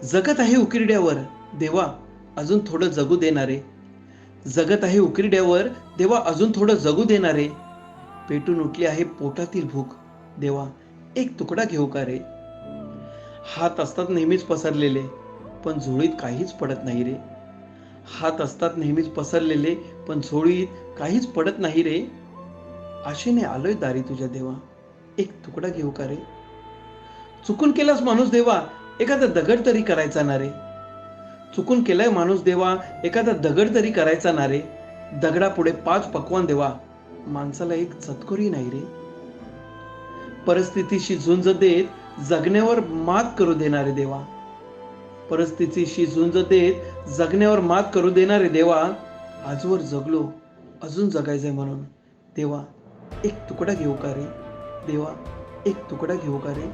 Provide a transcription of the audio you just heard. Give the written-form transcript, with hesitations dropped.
जगत आहे उकिरड्यावर देवा अजून थोडं जगू देणारे. जगत आहे उकिरड्यावर देवा अजून थोडं जगू देणारे. पेटून उठली आहे पोटातील भूक देवा एक तुकडा घेऊ का रे. हात असतात नेहमीच पसरलेले पण झोळीत काहीच पडत नाही रे. हात असतात नेहमीच पसरलेले पण झोळीत काहीच पडत नाही रे. आशेने आलोय दारी तुझ्या देवा एक तुकडा घेऊ का रे. चुकून केलास माणूस देवा एखादा दगड तरी करायचा ना रे. चुकून केलाय माणूस देवा एखादा दगड तरी करायचा ना रे. दगडापुढे 5 पक्वान देवा माणसाला एक चतकोरी नाही रे. परिस्थितीशी झुंज देत जगण्यावर मात करू देणारे देवा. परिस्थितीशी झुंज देत जगण्यावर मात करू देणारे देवा. आजवर जगलो अजून जगायचंय म्हणून देवा एक तुकडा घेऊ का रे. देवा एक तुकडा घेऊ का रे.